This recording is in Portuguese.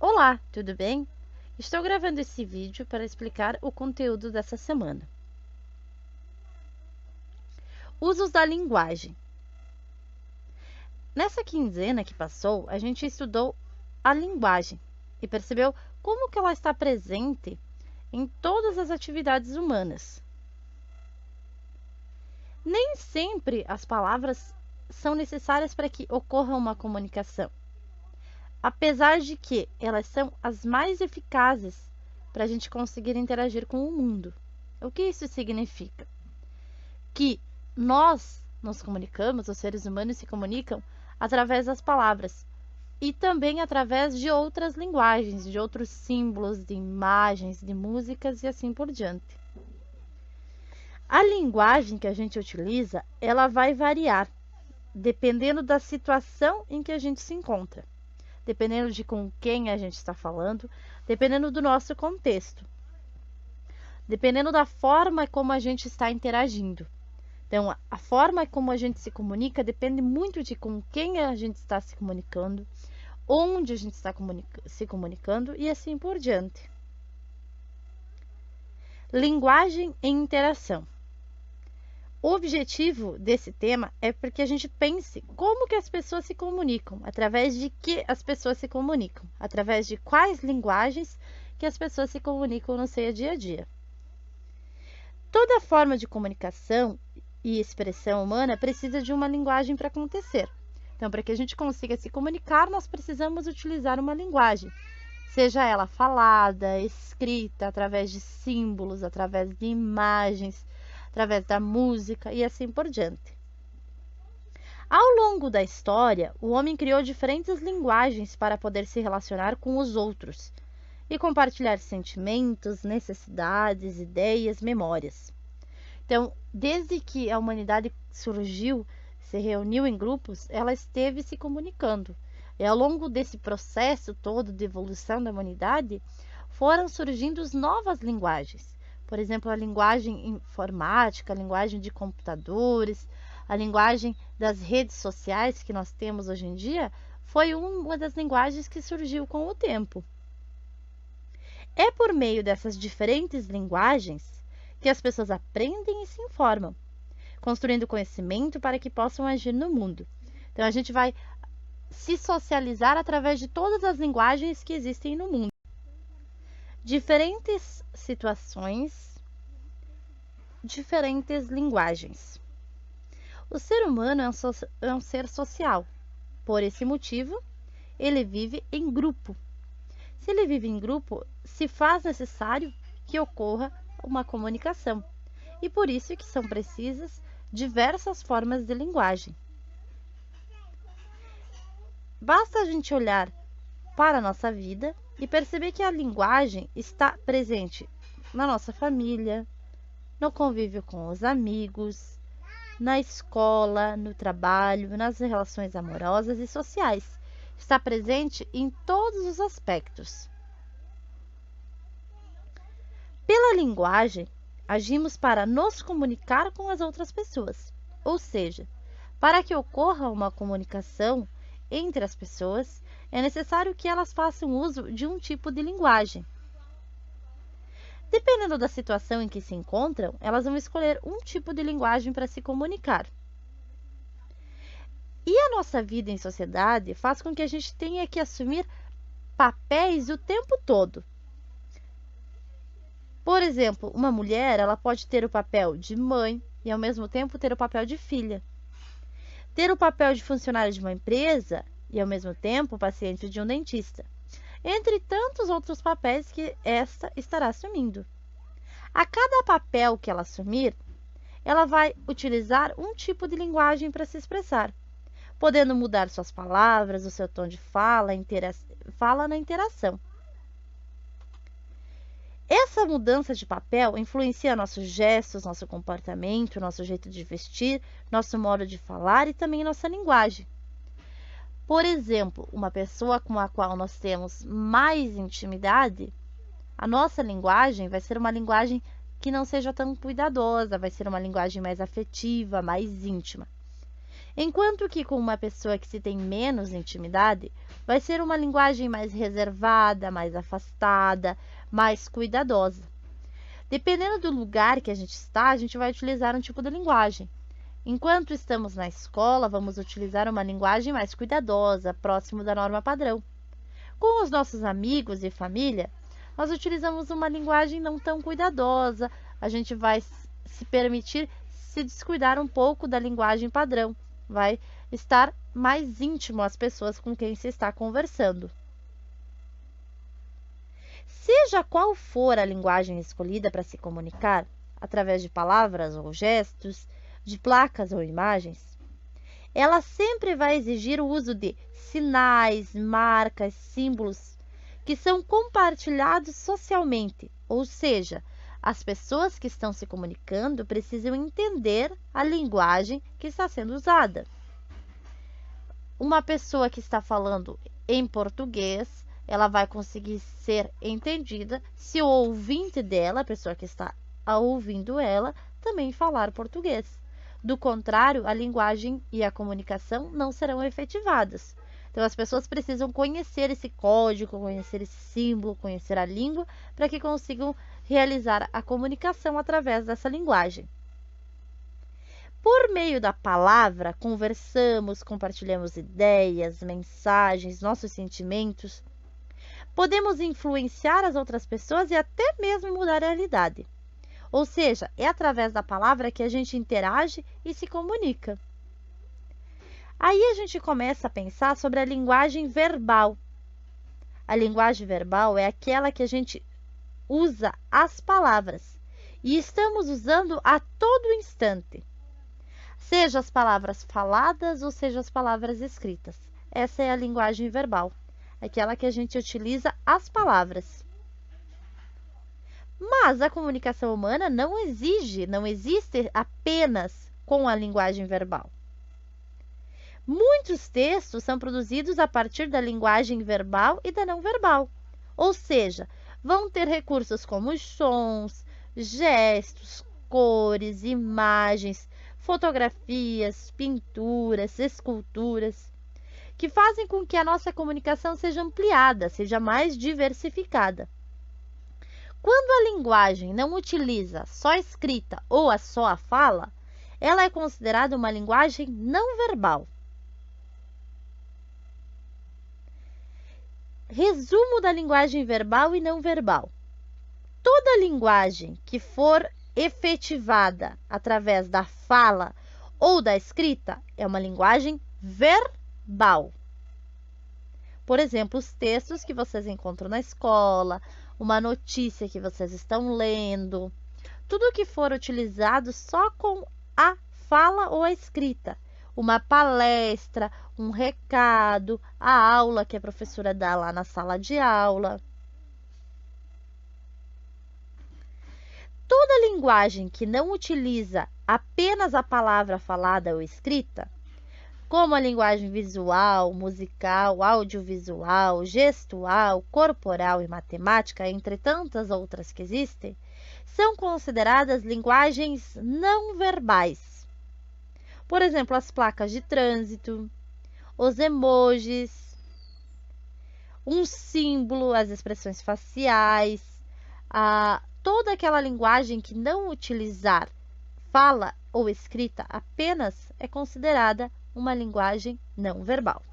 Olá, tudo bem? Estou gravando esse vídeo para explicar o conteúdo dessa semana. Usos da linguagem. Nessa quinzena que passou, a gente estudou a linguagem e percebeu como que ela está presente em todas as atividades humanas. Nem sempre as palavras são necessárias para que ocorra uma comunicação, apesar de que elas são as mais eficazes para a gente conseguir interagir com o mundo. O que isso significa? Que nós nos comunicamos, os seres humanos se comunicam através das palavras e também através de outras linguagens, de outros símbolos, de imagens, de músicas e assim por diante. A linguagem que a gente utiliza, ela vai variar dependendo da situação em que a gente se encontra, dependendo de com quem a gente está falando, dependendo do nosso contexto, dependendo da forma como a gente está interagindo. Então, a forma como a gente se comunica depende muito de com quem a gente está se comunicando, onde a gente está se comunicando e assim por diante. Linguagem e interação. O objetivo desse tema é porque a gente pense como que as pessoas se comunicam, através de que as pessoas se comunicam, através de quais linguagens que as pessoas se comunicam no seu dia a dia. Toda forma de comunicação e expressão humana precisa de uma linguagem para acontecer. Então, para que a gente consiga se comunicar, nós precisamos utilizar uma linguagem, seja ela falada, escrita, através de símbolos, através de imagens, através da música e assim por diante. Ao longo da história, o homem criou diferentes linguagens para poder se relacionar com os outros e compartilhar sentimentos, necessidades, ideias, memórias. Então, desde que a humanidade surgiu, se reuniu em grupos, ela esteve se comunicando. E ao longo desse processo todo de evolução da humanidade, foram surgindo novas linguagens. Por exemplo, a linguagem informática, a linguagem de computadores, a linguagem das redes sociais que nós temos hoje em dia, foi uma das linguagens que surgiu com o tempo. É por meio dessas diferentes linguagens que as pessoas aprendem e se informam, construindo conhecimento para que possam agir no mundo. Então, a gente vai se socializar através de todas as linguagens que existem no mundo. Diferentes situações, diferentes linguagens. O ser humano é um ser social. Por esse motivo, ele vive em grupo. Se ele vive em grupo, se faz necessário que ocorra uma comunicação. E por isso que são precisas diversas formas de linguagem. Basta a gente olhar para a nossa vida e perceber que a linguagem está presente na nossa família, no convívio com os amigos, na escola, no trabalho, nas relações amorosas e sociais. Está presente em todos os aspectos. Pela linguagem, agimos para nos comunicar com as outras pessoas, ou seja, para que ocorra uma comunicação entre as pessoas, é necessário que elas façam uso de um tipo de linguagem. Dependendo da situação em que se encontram, elas vão escolher um tipo de linguagem para se comunicar. E a nossa vida em sociedade faz com que a gente tenha que assumir papéis o tempo todo. Por exemplo, uma mulher, ela pode ter o papel de mãe e ao mesmo tempo ter o papel de filha. Ter o papel de funcionária de uma empresa e ao mesmo tempo paciente de um dentista. Entre tantos outros papéis que esta estará assumindo. A cada papel que ela assumir, ela vai utilizar um tipo de linguagem para se expressar, podendo mudar suas palavras, o seu tom de fala na interação. Essa mudança de papel influencia nossos gestos, nosso comportamento, nosso jeito de vestir, nosso modo de falar e também nossa linguagem. Por exemplo, uma pessoa com a qual nós temos mais intimidade, a nossa linguagem vai ser uma linguagem que não seja tão cuidadosa, vai ser uma linguagem mais afetiva, mais íntima. Enquanto que com uma pessoa que se tem menos intimidade, vai ser uma linguagem mais reservada, mais afastada, mais cuidadosa. Dependendo do lugar que a gente está, a gente vai utilizar um tipo de linguagem. Enquanto estamos na escola, vamos utilizar uma linguagem mais cuidadosa, próximo da norma padrão. Com os nossos amigos e família, nós utilizamos uma linguagem não tão cuidadosa, a gente vai se permitir se descuidar um pouco da linguagem padrão, vai estar mais íntimo às pessoas com quem se está conversando. Seja qual for a linguagem escolhida para se comunicar, através de palavras ou gestos, de placas ou imagens, ela sempre vai exigir o uso de sinais, marcas, símbolos que são compartilhados socialmente, ou seja, as pessoas que estão se comunicando precisam entender a linguagem que está sendo usada. Uma pessoa que está falando em português, ela vai conseguir ser entendida se o ouvinte dela, a pessoa que está ouvindo ela, também falar português. Do contrário, a linguagem e a comunicação não serão efetivadas. Então, as pessoas precisam conhecer esse código, conhecer esse símbolo, conhecer a língua, para que consigam realizar a comunicação através dessa linguagem. Por meio da palavra, conversamos, compartilhamos ideias, mensagens, nossos sentimentos. Podemos influenciar as outras pessoas e até mesmo mudar a realidade. Ou seja, é através da palavra que a gente interage e se comunica. Aí a gente começa a pensar sobre a linguagem verbal. A linguagem verbal é aquela que a gente usa as palavras e estamos usando a todo instante. Seja as palavras faladas ou seja as palavras escritas. Essa é a linguagem verbal, aquela que a gente utiliza as palavras. Mas a comunicação humana não existe apenas com a linguagem verbal. Muitos textos são produzidos a partir da linguagem verbal e da não verbal, ou seja, vão ter recursos como sons, gestos, cores, imagens, fotografias, pinturas, esculturas, que fazem com que a nossa comunicação seja ampliada, seja mais diversificada. Quando a linguagem não utiliza só a escrita ou só a fala, ela é considerada uma linguagem não verbal. Resumo da linguagem verbal e não verbal. Toda linguagem que for efetivada através da fala ou da escrita é uma linguagem verbal. Por exemplo, os textos que vocês encontram na escola, uma notícia que vocês estão lendo, tudo que for utilizado só com a fala ou a escrita, uma palestra, um recado, a aula que a professora dá lá na sala de aula. Toda linguagem que não utiliza apenas a palavra falada ou escrita, como a linguagem visual, musical, audiovisual, gestual, corporal e matemática, entre tantas outras que existem, são consideradas linguagens não verbais. Por exemplo, as placas de trânsito, os emojis, um símbolo, as expressões faciais, toda aquela linguagem que não utilizar fala ou escrita apenas é considerada uma linguagem não verbal.